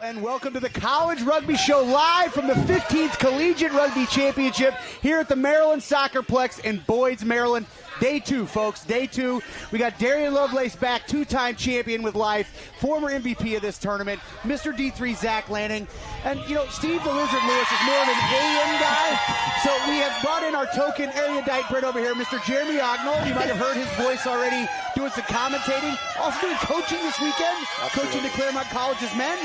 And welcome to the College Rugby Show, live from the 15th Collegiate Rugby Championship here at the Maryland Soccerplex in Boyd's, Maryland. Day 2, folks, day 2. We got Darian Lovelace back, 2-time champion with life, former MVP of this tournament, Mr. D3 Zach Lanning. And, you know, Steve the Lizard Lewis is more of an AM guy. So we have brought in our token erudite Brit over here, Mr. Jeremy Ognall. You might have heard his voice already doing some commentating. Also doing coaching this weekend, coaching the Claremont College's men.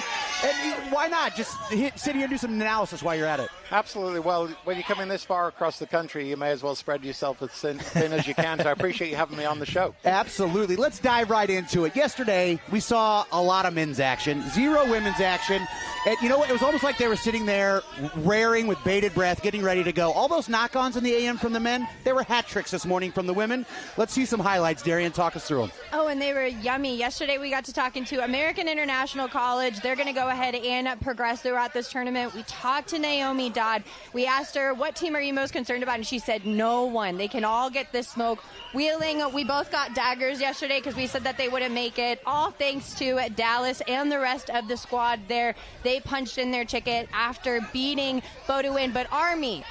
And why not just sit here and do some analysis while you're at it? Absolutely. Well, when you're coming this far across the country, you may as well spread yourself as thin as you can. So I appreciate you having me on the show. Absolutely. Let's dive right into it. Yesterday, we saw a lot of men's action, 0 women's action. And you know what? It was almost like they were sitting there raring with bated breath, getting ready to go. All those knock-ons in the AM from the men, they were hat tricks this morning from the women. Let's see some highlights, Darian. Talk us through them. Oh, and they were yummy. Yesterday, we got to talking to American International College. They're going to go ahead and progress throughout this tournament. We talked to Naomi Dodd. We asked her, what team are you most concerned about? And she said, no one. They can all get this smoke. Wheeling, we both got daggers yesterday because we said that they wouldn't make it. All thanks to Dallas and the rest of the squad there. They punched in their ticket after beating Bodewin. But Army,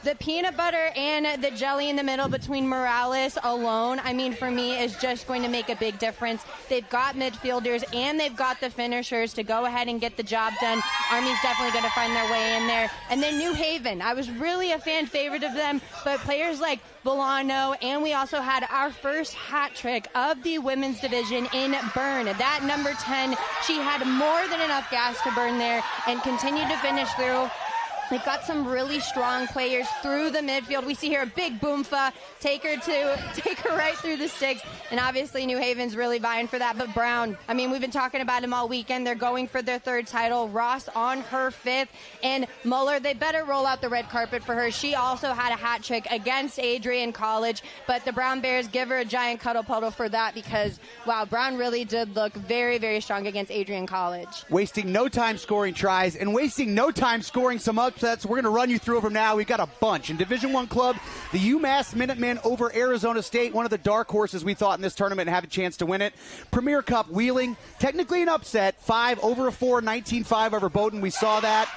the peanut butter and the jelly in the middle between Morales alone, I mean, for me, is just going to make a big difference. They've got midfielders and they've got the finishers to go ahead and get the job done. Army's definitely going to find their way in there. And then New Haven, I was really a fan favorite of them, but players like Volano, and we also had our first hat trick of the women's division in Byrne. That number 10, she had more than enough gas to burn there and continued to finish through. They've got some really strong players through the midfield. We see here a big Boomfa, take her right through the sticks. And obviously New Haven's really vying for that. But Brown, I mean, we've been talking about him all weekend. They're going for their 3rd title. Ross on her 5th. And Muller, they better roll out the red carpet for her. She also had a hat trick against Adrian College. But the Brown Bears give her a giant cuddle puddle for that because, wow, Brown really did look very, very strong against Adrian College. Wasting no time scoring tries and wasting no time scoring some upsets. We're going to run you through them now. We've got a bunch. In Division I club, the UMass Minutemen over Arizona State, one of the dark horses we thought in this tournament and have a chance to win it. Premier Cup, Wheeling, technically an upset, 5 over a 4, 19-5 over Bowdoin. We saw that.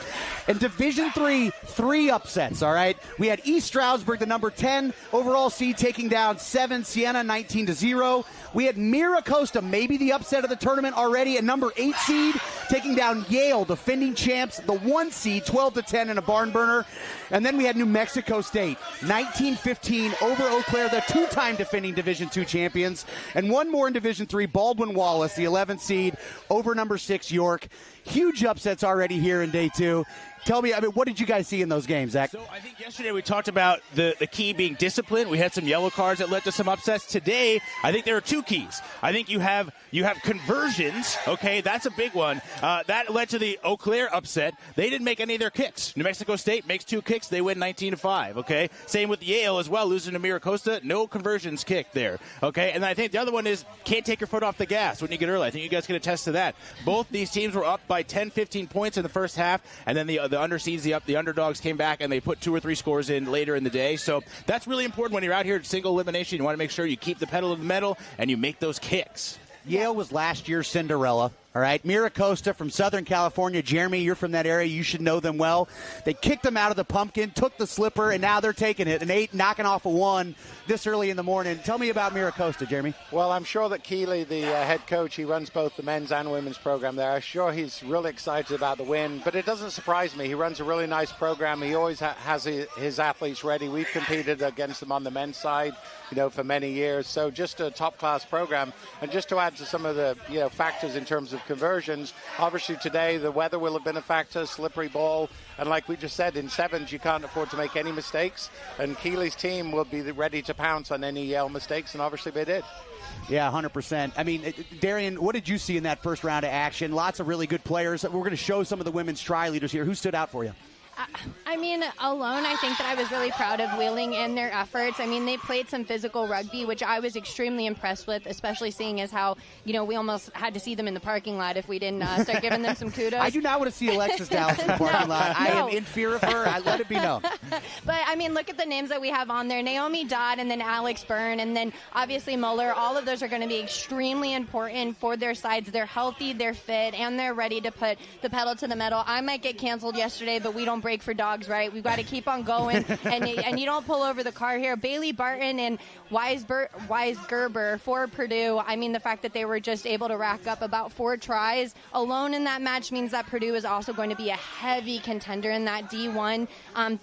In Division III, 3 upsets, all right? We had East Stroudsburg, the number 10 overall seed, taking down 7 Siena, 19-0. We had Miracosta, maybe the upset of the tournament already, a number 8 seed, taking down Yale, defending champs, the 1 seed, 12-10 in a barn burner. And then we had New Mexico State, 19-15 over Eau Claire, the 2-time defending Division II champions. And one more in Division III, Baldwin Wallace, the 11th seed, over number 6 York. Huge upsets already here in day 2. Tell me, I mean, what did you guys see in those games, Zach? So I think yesterday we talked about the key being discipline. We had some yellow cards that led to some upsets. Today, I think there are 2 keys. I think you have conversions. Okay, that's a big one. That led to the Eau Claire upset. They didn't make any of their kicks. New Mexico State makes 2 kicks. They win 19-5. Okay, same with Yale as well, losing to Miracosta. No conversions kicked there. Okay, and I think the other one is can't take your foot off the gas when you get early. I think you guys can attest to that. Both these teams were up by 10, 15 points in the first half, and then the underseeds, the underdogs came back and they put 2 or 3 scores in later in the day. So that's really important when you're out here at single elimination. You want to make sure you keep the pedal to the metal and you make those kicks. Yale was last year's Cinderella. All right, Miracosta from Southern California. Jeremy, you're from that area. You should know them well. They kicked them out of the pumpkin, took the slipper, and now they're taking it. An 8, knocking off a 1 this early in the morning. Tell me about Miracosta, Jeremy. Well, I'm sure that Keeley, the head coach, he runs both the men's and women's program there. I'm sure he's really excited about the win, but it doesn't surprise me. He runs a really nice program. He always has his athletes ready. We've competed against them on the men's side, for many years. So just a top-class program. And just to add to some of the, factors in terms of conversions, obviously today the weather will have been a factor, slippery ball. And like we just said, in 7s, you can't afford to make any mistakes. And Keeley's team will be ready to pounce on any Yale mistakes, and obviously they did. Yeah, 100%. I mean, Darian, what did you see in that first round of action? Lots of really good players. We're going to show some of the women's tri leaders here. Who stood out for you? I mean, alone, I think that I was really proud of Wheeling and their efforts. I mean, they played some physical rugby, which I was extremely impressed with, especially seeing as how, we almost had to see them in the parking lot if we didn't start giving them some kudos. I do not want to see Alexis Dallas in the parking lot. I am in fear of her. I let it be known. But, I mean, look at the names that we have on there. Naomi Dodd and then Alex Byrne and then obviously Muller. All of those are going to be extremely important for their sides. They're healthy, they're fit, and they're ready to put the pedal to the metal. I might get canceled yesterday, but we don't break for dogs, right? We've got to keep on going, and you don't pull over the car here. Bailey Barton and Wise Gerber for Purdue. I mean, the fact that they were just able to rack up about 4 tries alone in that match means that Purdue is also going to be a heavy contender in that D1.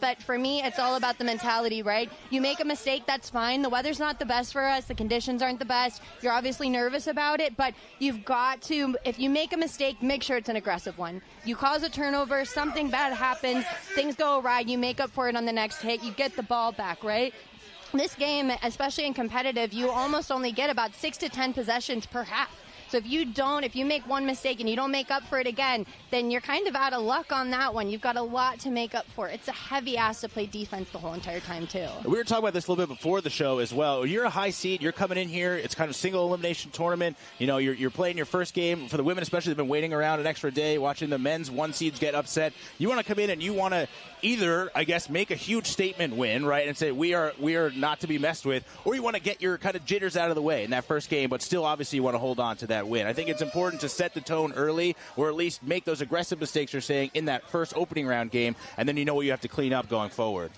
But for me, it's all about the mentality, right? You make a mistake, that's fine. The weather's not the best for us. The conditions aren't the best. You're obviously nervous about it, but you've got to, if you make a mistake, make sure it's an aggressive one. You cause a turnover, something bad happens, things go awry, you make up for it on the next hit, you get the ball back, right? This game, especially in competitive, you almost only get about 6 to 10 possessions per half. So if you make one mistake and you don't make up for it again, then you're kind of out of luck on that one. You've got a lot to make up for. It's a heavy ass to play defense the whole entire time, too. We were talking about this a little bit before the show as well. You're a high seed. You're coming in here. It's kind of single elimination tournament. You're playing your first game. For the women especially, they've been waiting around an extra day, watching the men's 1 seeds get upset. You want to come in and you want to either, I guess, make a huge statement win, right, and say we are not to be messed with, or you want to get your kind of jitters out of the way in that first game, but still obviously you want to hold on to that win. I think it's important to set the tone early, or at least make those aggressive mistakes you're saying in that first opening round game, and then you know what you have to clean up going forward.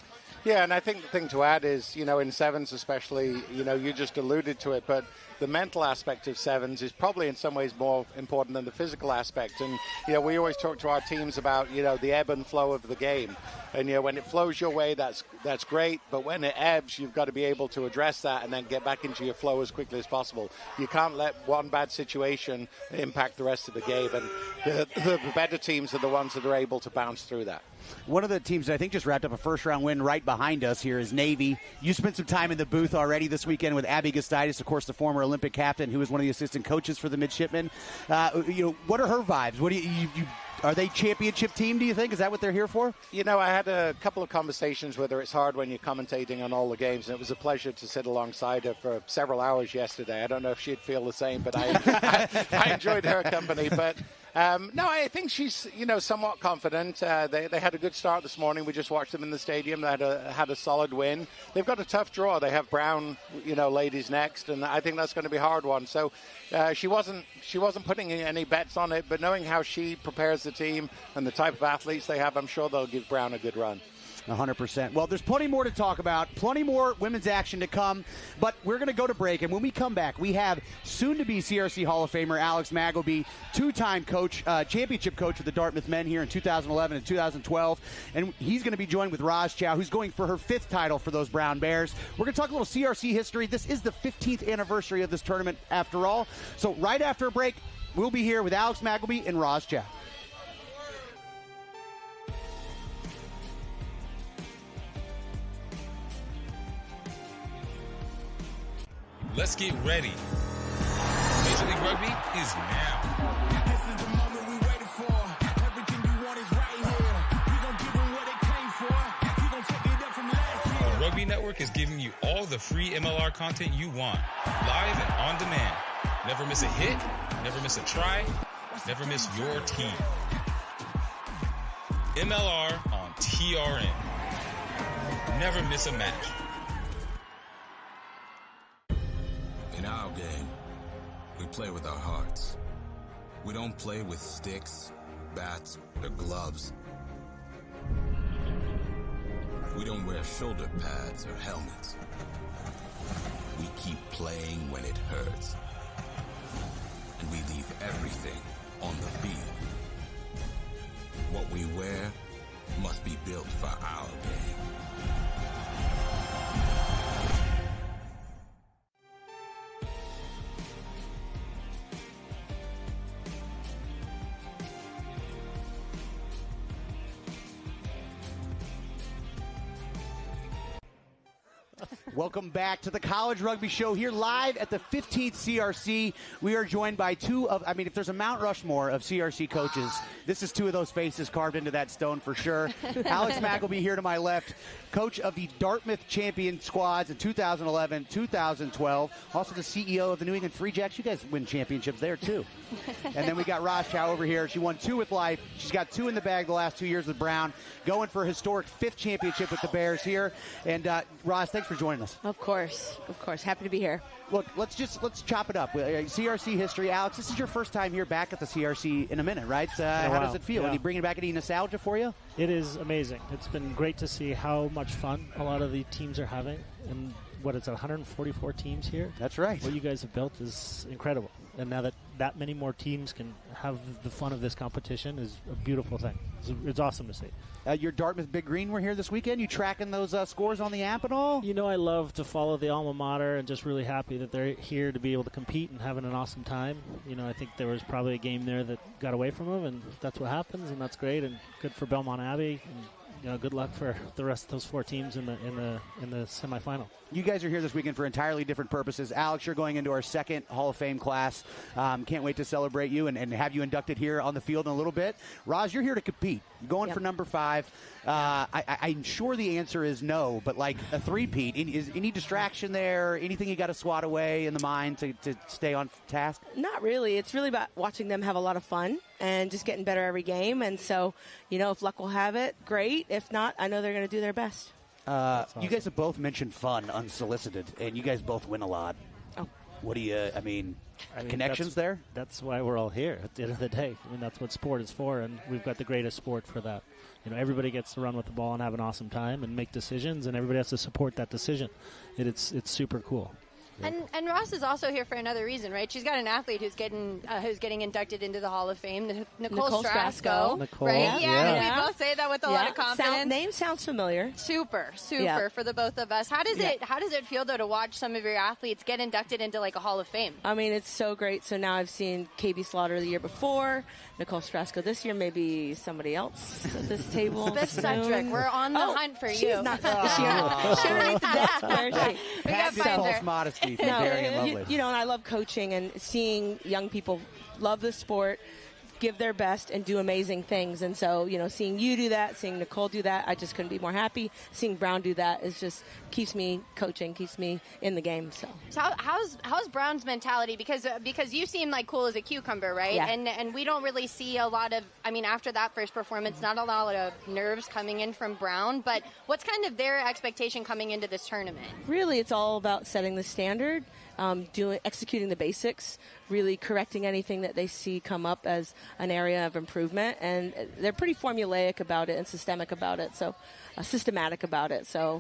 Yeah, and I think the thing to add is, in sevens especially, you just alluded to it, but the mental aspect of sevens is probably in some ways more important than the physical aspect. And, we always talk to our teams about, the ebb and flow of the game. And, when it flows your way, that's great. But when it ebbs, you've got to be able to address that and then get back into your flow as quickly as possible. You can't let one bad situation impact the rest of the game. And the better teams are the ones that are able to bounce through that. One of the teams that I think just wrapped up a first-round win right behind us here is Navy. You spent some time in the booth already this weekend with Abby Gustitis, of course, the former Olympic captain, who was one of the assistant coaches for the midshipmen. What are her vibes? What do you are they championship team, do you think? Is that what they're here for? I had a couple of conversations with her. It's hard when you're commentating on all the games, and it was a pleasure to sit alongside her for several hours yesterday. I don't know if she'd feel the same, but I enjoyed her company. But no, I think she's, somewhat confident. They had a good start this morning. We just watched them in the stadium. They had a solid win. They've got a tough draw. They have Brown, ladies next, and I think that's going to be a hard one. So she wasn't putting any bets on it, but knowing how she prepares the team and the type of athletes they have, I'm sure they'll give Brown a good run. 100%. Well, there's plenty more to talk about, plenty more women's action to come, but we're going to go to break, and when we come back, we have soon-to-be CRC Hall of Famer Alex Magleby, two-time coach, championship coach with the Dartmouth men here in 2011 and 2012, and he's going to be joined with Roz Chow, who's going for her 5th title for those Brown Bears. We're going to talk a little CRC history. This is the 15th anniversary of this tournament after all, so right after a break, we'll be here with Alex Magleby and Roz Chow. Let's get ready. Major League Rugby is now. This is the moment we waited for. Everything you want is right here. We gon' give them what they came for. We gon' take it up from last year. The Rugby Network is giving you all the free MLR content you want, live and on demand. Never miss a hit, never miss a try, never miss your team. MLR on TRN. Never miss a match. In our game, we play with our hearts. We don't play with sticks, bats, or gloves. We don't wear shoulder pads or helmets. We keep playing when it hurts. And we leave everything on the field. What we wear must be built for our game. Welcome back to the College Rugby Show here live at the 15th CRC. We are joined by if there's a Mount Rushmore of CRC coaches, this is two of those faces carved into that stone for sure. Alex Mack will be here to my left, coach of the Dartmouth champion squads in 2011, 2012, also the CEO of the New England Free Jacks. You guys win championships there too. And then we got Roz Chow over here. She won 2 with Life. She's got 2 in the bag the last 2 years with Brown, going for a historic 5th championship with the Bears here. And Roz, thanks for joining us. Of course. Happy to be here. Look, let's chop it up. CRC history. Alex, this is your first time here back at the CRC in a minute, right? How does it feel? Yeah. Are you bringing back any nostalgia for you? It is amazing. It's been great to see how much fun a lot of the teams are having. And what is it, 144 teams here? That's right. What you guys have built is incredible. And now that many more teams can have the fun of this competition is a beautiful thing. It's awesome to see. Your Dartmouth Big Green were here this weekend. You tracking those scores on the app at all? You know, I love to follow the alma mater and just really happy that they're here to be able to compete and having an awesome time. You know, I think there was probably a game there that got away from them, and that's what happens, and that's great, and good for Belmont Abbey. And, you know, good luck for the rest of those 4 teams in the semifinal. You guys are here this weekend for entirely different purposes. Alex, you're going into our 2nd Hall of Fame class. Can't wait to celebrate you and have you inducted here on the field in a little bit. Roz, you're here to compete. Going for number 5. I'm sure the answer is no, but like a 3-peat, is any distraction there? Anything you got to swat away in the mind to stay on task? Not really. It's really about watching them have a lot of fun and just getting better every game. And so, you know, if luck will have it, great. If not, I know they're going to do their best. Awesome. You guys have both mentioned fun unsolicited, and you guys both win a lot. Oh. What do you, connections there? That's why we're all here at the end of the day. I mean, that's what sport is for, and we've got the greatest sport for that. You know, everybody gets to run with the ball and have an awesome time and make decisions, and everybody has to support that decision. It's super cool. And Ross is also here for another reason, right? She's got an athlete who's getting inducted into the Hall of Fame, Nicole Strasco. Nicole, right? yeah. We both say that with a lot of confidence. Name sounds familiar. Super Yeah. for the both of us. How does it feel though to watch some of your athletes get inducted into like a Hall of Fame? I mean, it's so great. So now I've seen KB Slaughter the year before, Nicole Strasco this year, maybe somebody else at this table. Spiff Cedric, we're on the hunt for you. She's not. She underneath the desk. Where is she? We got to find false her. modesty from Gary and Lovelace. You know, and I love coaching and seeing young people love the sport, give their best, and do amazing things. And so, you know, seeing you do that, seeing Nicole do that, I just couldn't be more happy. Seeing Brown do that is just keeps me coaching, keeps me in the game. So how's Brown's mentality? Because you seem like cool as a cucumber, right? Yeah. And we don't really see a lot of, after that first performance, not a lot of nerves coming in from Brown. But what's kind of their expectation coming into this tournament? really, it's all about setting the standard, executing the basics, really correcting anything that they see come up as an area of improvement. And they're pretty formulaic about it and systematic about it. So,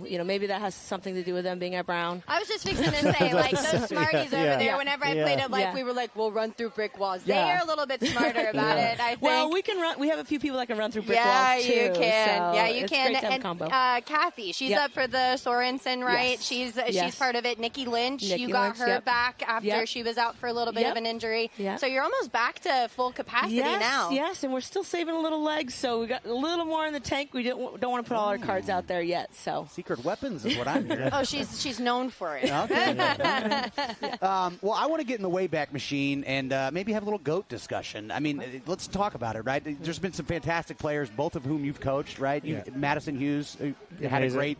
you know, maybe that has something to do with them being at Brown. I was just fixing to say, like, those smarties over there, whenever I played at Life, we were like, we'll run through brick walls. They're a little bit smarter about it, I think. Well, we can run. We have a few people that can run through brick walls, too. You can. So you it's can. Great to have And a combo. Kathy, she's up for the Sorensen, right? Yes. She's part of it. Nikki Lynch, you got her back after she was out for a little bit of an injury. Yep. So you're almost back to full capacity now. Yes, and we're still saving a little legs, so we got a little more in the tank. We don't want to put all our cards out there yet. So secret weapons is what I'm hearing. Oh, she's known for it. Okay. Well, I want to get in the Wayback Machine and maybe have a little GOAT discussion. I mean, let's talk about it, right? There's been some fantastic players, both of whom you've coached, right? Madison Hughes had a great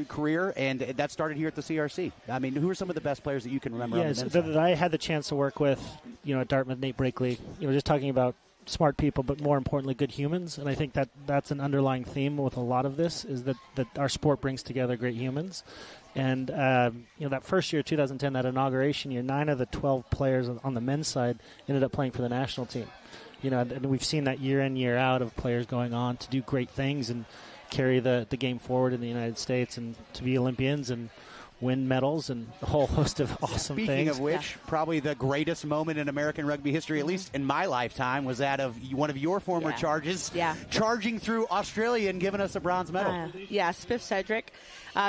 career, and that started here at the CRC. I mean, who are some of the best players that you can remember? Yeah, that I had the chance to work with, you know, at Dartmouth, Nate Brakely. You know, just talking about smart people, but more importantly, good humans. And I think that's an underlying theme with a lot of this is that our sport brings together great humans. And, you know, that first year, 2010, that inauguration year, 9 of the 12 players on the men's side ended up playing for the national team. You know, and we've seen that year in, year out of players going on to do great things and carry the game forward in the United States and to be Olympians and win medals and a whole host of awesome things. Speaking of which, probably the greatest moment in American rugby history, at least in my lifetime, was that of one of your former charges, charging through Australia and giving us a bronze medal. Spiff Cedric.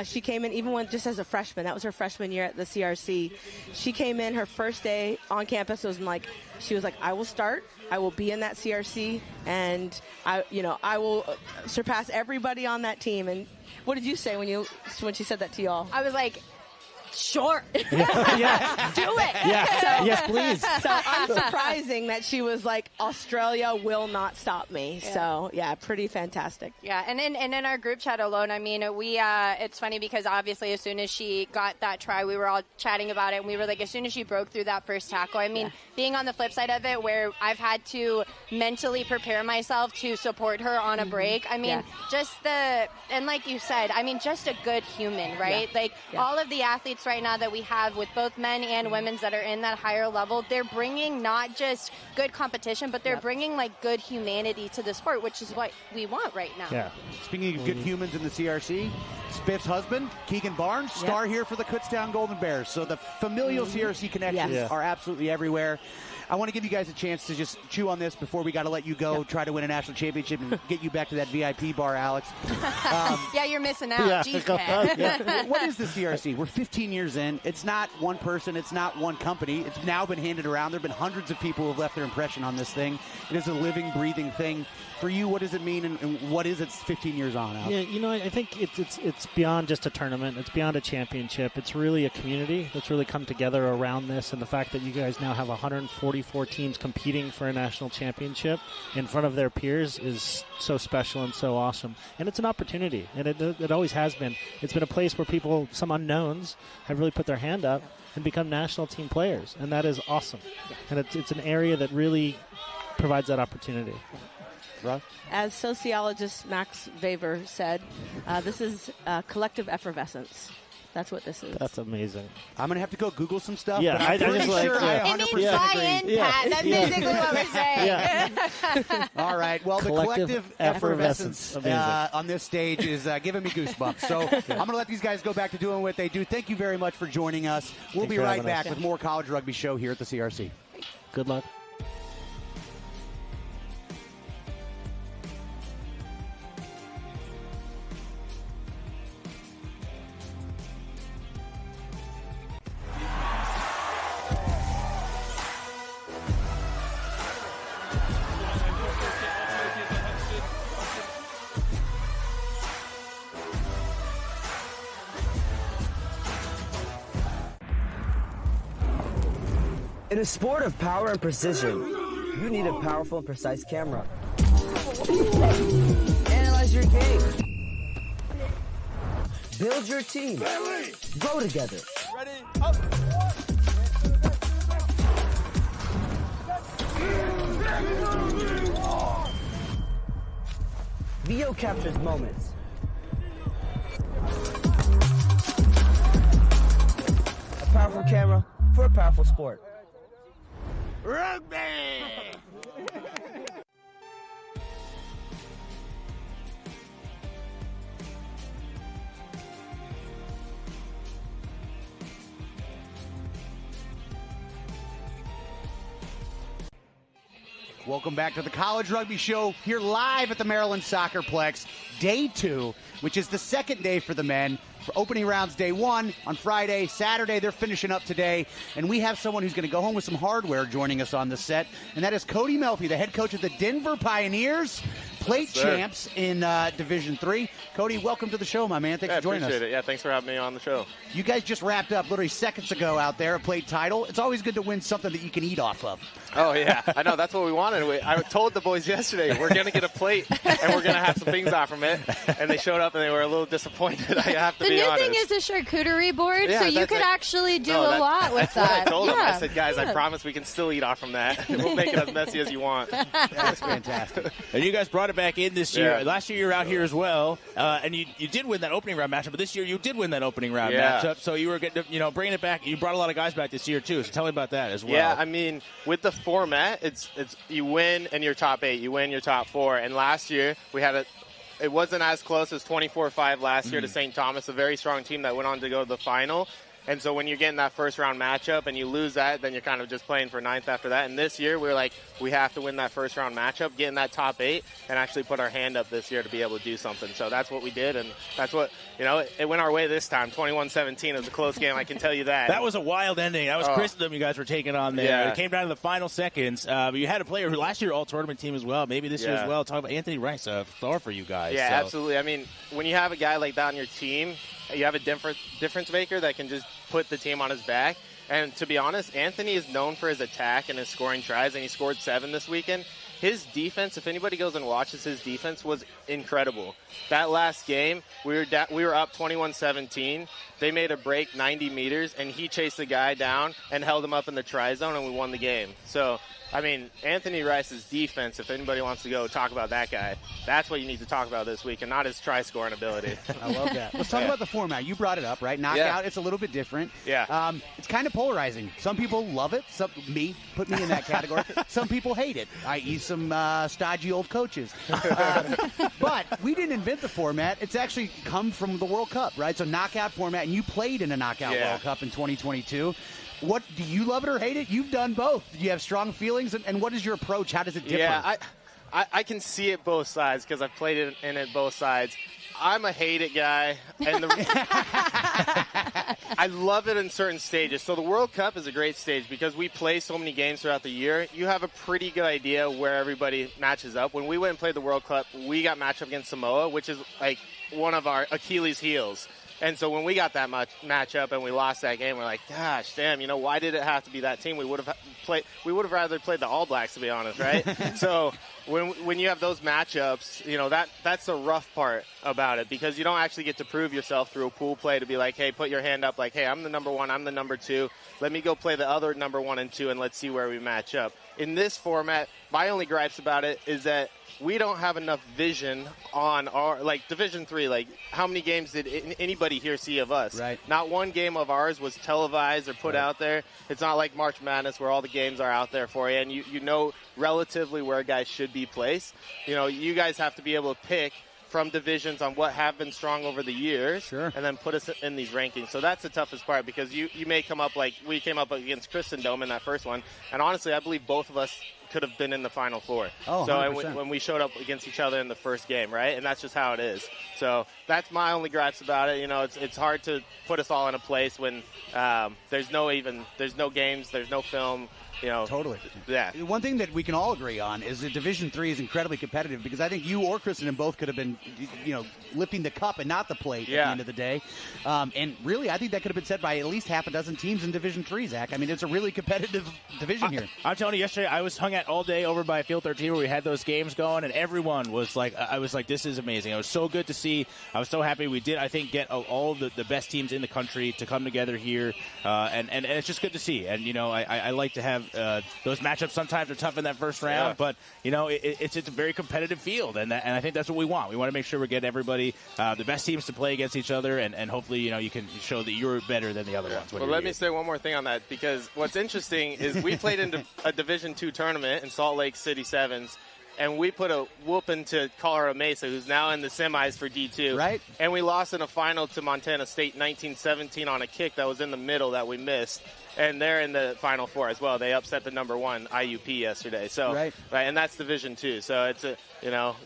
She came in even just as a freshman. That was her freshman year at the CRC. She came in her first day on campus. It was like she was like, I will start. I will be in that CRC, and I will surpass everybody on that team. And what did you say when she said that to y'all? I was like, sure. Yeah. Do it. Yeah. So, Yes, please. So unsurprising that she was like, Australia will not stop me. Yeah. So, yeah, pretty fantastic. Yeah, and in our group chat alone, I mean, it's funny because obviously as soon as she got that try, we were all chatting about it, and we were like, as soon as she broke through that first tackle, I mean, being on the flip side of it where I've had to mentally prepare myself to support her on a break, I mean, and like you said, I mean, just a good human, right? Yeah. Like all of the athletes right now that we have with both men and women's that are in that higher level, they're bringing not just good competition, but they're bringing like good humanity to the sport, which is what we want right now. Yeah. Speaking of good humans in the CRC, Spiff's husband, Keegan Barnes, star here for the Kutztown Golden Bears. So the familial CRC connections are absolutely everywhere. I want to give you guys a chance to just chew on this before we got to let you go, try to win a national championship and get you back to that VIP bar, Alex. Yeah, you're missing out. Yeah. Jeez, man. Yeah. What is the CRC? We're 15 years in. It's not one person. It's not one company. It's now been handed around. There have been hundreds of people who have left their impression on this thing. It is a living, breathing thing. For you, what does it mean, and what is it 15 years on, Alex? Yeah, I think it's beyond just a tournament. It's beyond a championship. It's really a community that's really come together around this, and the fact that you guys now have 144 teams competing for a national championship in front of their peers is so special and so awesome. And it's an opportunity, and it always has been. It's been a place where people, some unknowns, have really put their hand up and become national team players, and that is awesome. And it's an area that really provides that opportunity. As sociologist Max Weber said, this is collective effervescence. That's what this is. That's amazing. I'm going to have to go Google some stuff. Yeah, but I'm pretty sure I It means 100% buy in, agree. Pat. That's basically what we're saying. Yeah. All right. Well, the collective effervescence on this stage is giving me goosebumps. So I'm going to let these guys go back to doing what they do. Thank you very much for joining us. We'll be right back with more College Rugby Show here at the CRC. Good luck. In a sport of power and precision, you need a powerful and precise camera. Analyze your game. Build your team. Grow together. Ready? Up. Video captures moments. A powerful camera for a powerful sport. Rugby! Welcome back to the College Rugby Show here live at the Maryland Soccerplex. Day 2, which is the second day for the men. For opening rounds day 1 on Friday. Saturday, they're finishing up today. And we have someone who's going to go home with some hardware joining us on the set. And that is Cody Melfi, the head coach of the Denver Pioneers, plate champs in Division 3. Cody, welcome to the show, my man. Thanks for joining us. I appreciate it. Yeah, thanks for having me on the show. You guys just wrapped up literally seconds ago out there, a plate title. It's always good to win something that you can eat off of. Oh, yeah. I know. That's what we wanted. I told the boys yesterday, we're going to get a plate, and we're going to have some things off from it. And they showed up, and they were a little disappointed, I have to be honest. The new thing is a charcuterie board, Yeah, so you that's could actually do a lot with that's that. What I told them. I said, guys, I promise we can still eat off from that. We'll make it as messy as you want. That's fantastic. And you guys brought it back in this year. Yeah. Last year you were out here as well, and you did win that opening round matchup. But this year you did win that opening round matchup, so you were getting to, bringing it back. You brought a lot of guys back this year too. So tell me about that as well. Yeah, I mean, with the format, it's you win and you're top 8, you win your top 4. And last year we had it wasn't as close as 24-5 last year to St. Thomas, a very strong team that went on to go to the final. And so when you're getting that first-round matchup and you lose that, then you're kind of just playing for ninth after that. And this year, we were like, we have to win that first-round matchup, get in that top 8, and actually put our hand up this year to be able to do something. So that's what we did, and that's what, it went our way this time. 21-17. It was a close game, I can tell you that. That was a wild ending. That was Christendom you guys were taking on there. Yeah. It came down to the final seconds. But you had a player who last year all-tournament team as well, maybe this year as well. Talk about Anthony Rice, a star for you guys. Yeah, absolutely. I mean, when you have a guy like that on your team, you have a difference maker that can just put the team on his back. And to be honest, Anthony is known for his attack and his scoring tries, and he scored 7 this weekend. His defense, if anybody goes and watches his defense, was incredible. That last game, we were up 21-17. They made a break 90 meters, and he chased the guy down and held him up in the try zone, and we won the game. So, I mean, Anthony Rice's defense, if anybody wants to go talk about that guy, that's what you need to talk about this week, and not his try-scoring ability. I love that. Let's talk about the format. You brought it up, right? Knockout, it's a little bit different. Yeah. It's kind of polarizing. Some people love it. Put me in that category. Some people hate it, i.e. some stodgy old coaches. But we didn't invent the format. It's actually come from the World Cup, right? So knockout format, and you played in a knockout World Cup in 2022. What, do you love it or hate it? You've done both. Do you have strong feelings? And what is your approach? How does it differ? Yeah, I can see it both sides because I've played in it both sides. I'm a hate it guy, and I love it in certain stages. So the World Cup is a great stage because we play so many games throughout the year. You have a pretty good idea where everybody matches up. When we went and played the World Cup, we got matched up against Samoa, which is like one of our Achilles' heels. And so when we got that matchup and we lost that game, we're like, gosh, damn, why did it have to be that team? We would have rather played the All Blacks, to be honest, right? So when you have those matchups, that's the rough part about it because you don't actually get to prove yourself through a pool play to be like, hey, put your hand up like, hey, I'm the number 1, I'm the number 2. Let me go play the other number 1 and 2 and let's see where we match up. In this format, my only gripes about it is that we don't have enough vision on our, Division III. How many games did anybody here see of us? Right. Not one game of ours was televised or put out there. It's not like March Madness where all the games are out there for you, and you know relatively where guys should be placed. You guys have to be able to pick from divisions on what have been strong over the years, and then put us in these rankings. So that's the toughest part because you may come up like we came up against Christendom in that first one, and honestly, I believe both of us could have been in the Final Four. Oh, so 100%. when we showed up against each other in the first game, right? And that's just how it is. So that's my only gripes about it. It's hard to put us all in a place when there's no games, there's no film. Totally. Yeah. One thing that we can all agree on is that Division III is incredibly competitive because I think you or Christendom both could have been, lifting the cup and not the plate at the end of the day. And really, I think that could have been said by at least half a dozen teams in Division III, Zach. I mean, it's a really competitive division here. I'm telling you, yesterday I was hung out all day over by Field 13 where we had those games going, and everyone was like, I was like, this is amazing. It was so good to see. I was so happy we did, I think, get all the best teams in the country to come together here. And it's just good to see. And, I like to have those matchups sometimes are tough in that first round, but it's a very competitive field, and I think that's what we want. We want to make sure we get everybody the best teams to play against each other, and hopefully you can show that you're better than the other ones. Well, let me say one more thing on that because what's interesting is we played in a Division II tournament in Salt Lake City Sevens. And we put a whooping to Colorado Mesa, who's now in the semis for D2. Right. And we lost in a final to Montana State 19-17 on a kick that was in the middle that we missed. And they're in the Final Four as well. They upset the number 1 IUP yesterday. So, right, and that's Division II. So it's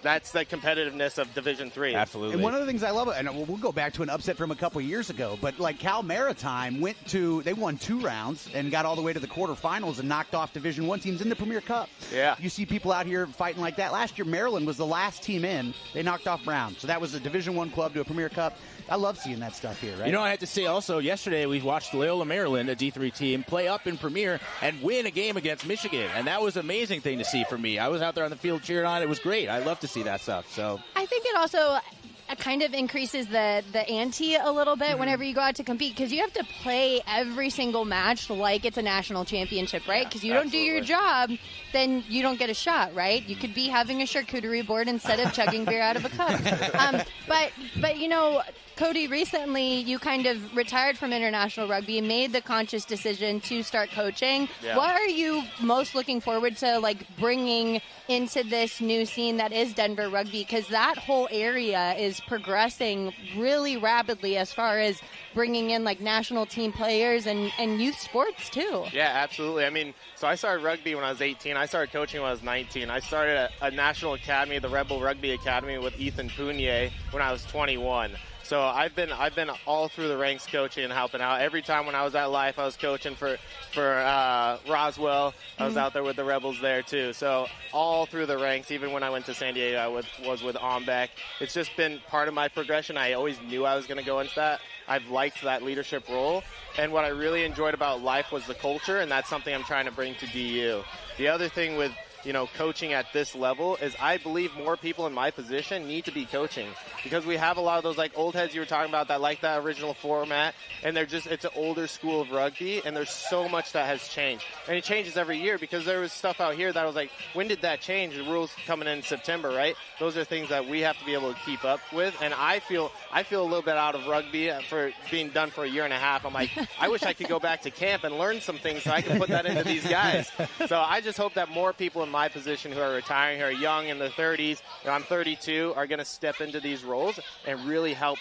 that's the competitiveness of Division III. Absolutely. And one of the things I love, and we'll go back to an upset from a couple of years ago, but like Cal Maritime they won 2 rounds and got all the way to the quarterfinals and knocked off Division I teams in the Premier Cup. Yeah. You see people out here fighting like that. Last year, Maryland was the last team in. They knocked off Brown. So that was a Division I club to a Premier Cup. I love seeing that stuff here, right? I had to say also, yesterday we watched Loyola Maryland, a D3 team, play up in Premier and win a game against Michigan. And that was an amazing thing to see for me. I was out there on the field cheering on. It was great. I love to see that stuff. So I think it also kind of increases the ante a little bit whenever you go out to compete because you have to play every single match like it's a national championship, right? Because you don't do your job, then you don't get a shot, right? You could be having a charcuterie board instead of chugging beer out of a cup. But Cody, recently you kind of retired from international rugby and made the conscious decision to start coaching. Yeah. What are you most looking forward to, like, bringing into this new scene that is Denver Rugby? Because that whole area is progressing really rapidly as far as bringing in, like, national team players and youth sports, too. Yeah, absolutely. I mean, so I started rugby when I was 18. I started coaching when I was 19. I started a national academy, the Rebel Rugby Academy, with Ethan Punier when I was 21. So I've been all through the ranks coaching and helping out. Every time when I was at Life, I was coaching for Roswell. I was out there with the Rebels there too. So all through the ranks, even when I went to San Diego, I was with Ombeck. It's just been part of my progression. I always knew I was going to go into that. I've liked that leadership role. And what I really enjoyed about Life was the culture, and that's something I'm trying to bring to DU. The other thing with coaching at this level is I believe more people in my position need to be coaching, because we have a lot of those like old heads you were talking about that like that original format, and it's an older school of rugby, and there's so much that has changed, and it changes every year, because there was stuff out here that was like, when did that change? The rules coming in September, right? Those are things that we have to be able to keep up with, and I feel a little bit out of rugby for being done for a year and a half. I'm like, I wish I could go back to camp and learn some things so I can put that into these guys. So I just hope that more people in my position who are retiring, who are young in their 30s, I'm 32, are going to step into these roles and really help,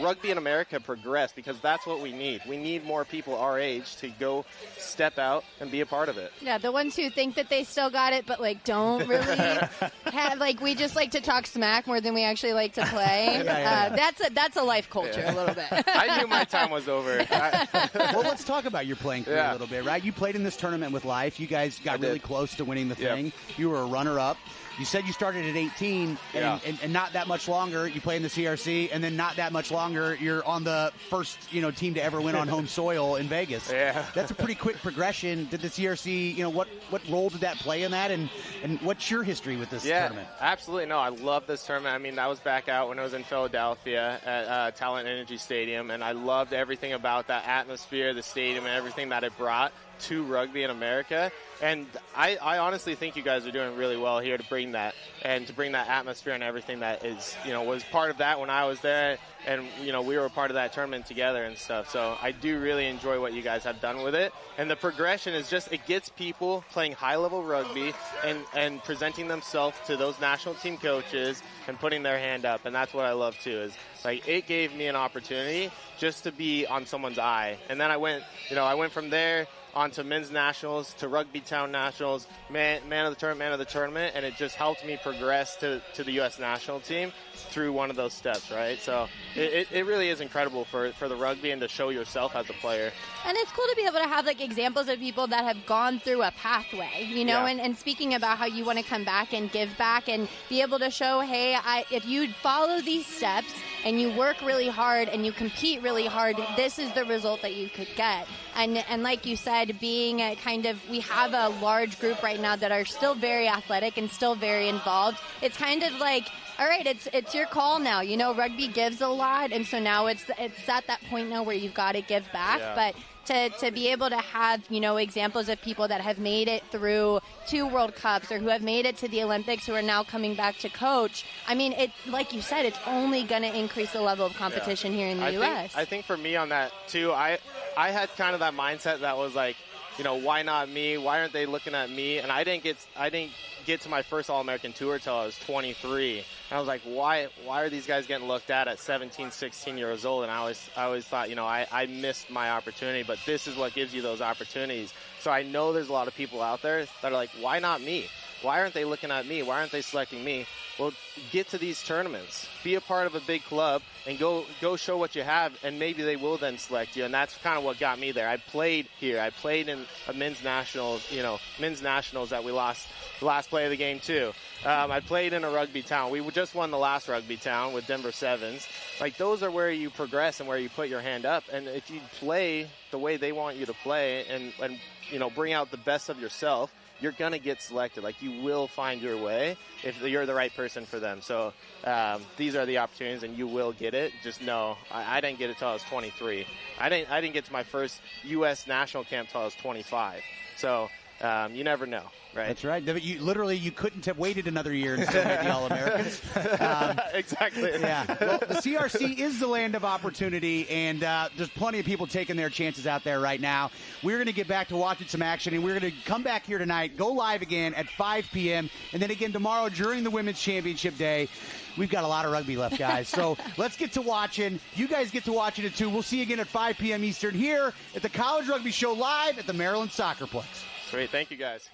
rugby in America progress, because that's what we need. We need more people our age to go step out and be a part of it. Yeah, the ones who think that they still got it, but, like, don't really have, like, we just like to talk smack more than we actually like to play. That's a Life culture a little bit. I knew my time was over. Well, let's talk about your playing career a little bit, right? You played in this tournament with Life. You guys got really close to winning the thing. You were a runner-up. You said you started at 18, and not that much longer. You play in the CRC, and then not that much longer, you're on the first team to ever win on home soil in Vegas. Yeah. That's a pretty quick progression. Did the CRC, what role did that play in that, and what's your history with this tournament? Absolutely. No, I love this tournament. I mean, that was back out when I was in Philadelphia at Talent Energy Stadium, and I loved everything about that atmosphere, the stadium, and everything that it brought to rugby in America. And I honestly think you guys are doing really well here to bring that, and to bring that atmosphere and everything that is, was part of that when I was there, and, we were a part of that tournament together and stuff. So I do really enjoy what you guys have done with it. And the progression is just, it gets people playing high-level rugby and presenting themselves to those national team coaches and putting their hand up. And that's what I love, too, is, like, it gave me an opportunity just to be on someone's eye. And then I went from there on to men's nationals, to Rugby Town nationals, man of the tournament, and it just helped me progress to the U.S. national team through one of those steps, right? So it really is incredible for the rugby, and to show yourself as a player. And it's cool to be able to have, like, examples of people that have gone through a pathway, and speaking about how you want to come back and give back and be able to show, hey, if you follow these steps and you work really hard and you compete really hard, this is the result that you could get. And like you said, being we have a large group right now that are still very athletic and still very involved. It's kind of like, all right, it's your call now. Rugby gives a lot, and so now it's at that point now where you've got to give back. Yeah. But to be able to have, examples of people that have made it through 2 World Cups, or who have made it to the Olympics, who are now coming back to coach. I mean, like you said, it's only going to increase the level of competition here in the U.S. I think for me on that, too, I had kind of that mindset that was like, why not me? Why aren't they looking at me? And I didn't get to my first All-American tour till I was 23. And I was like, why are these guys getting looked at 17, 16 years old? And I always thought, I missed my opportunity, but this is what gives you those opportunities. So I know there's a lot of people out there that are like, why not me? Why aren't they looking at me? Why aren't they selecting me? Well, get to these tournaments. Be a part of a big club and go show what you have, and maybe they will then select you. And that's kind of what got me there. I played here. I played in a men's nationals that we lost the last play of the game, too. I played in a Rugby Town. We just won the last Rugby Town with Denver Sevens. Like, those are where you progress and where you put your hand up. And if you play the way they want you to play and bring out the best of yourself, you're going to get selected. Like, you will find your way if you're the right person for them. So these are the opportunities, and you will get it. Just know, I didn't get it till I was 23. I didn't get to my first U.S. national camp till I was 25. So you never know. Right. That's right. You couldn't have waited another year and still made the All-Americans. Exactly. Yeah. Well, the CRC is the land of opportunity, and there's plenty of people taking their chances out there right now. We're going to get back to watching some action, and we're going to come back here tonight, go live again at 5 p.m., and then again tomorrow during the Women's Championship Day. We've got a lot of rugby left, guys. So let's get to watching. You guys get to watching it, too. We'll see you again at 5 p.m. Eastern here at the College Rugby Show live at the Maryland Soccerplex. Sweet. Thank you, guys.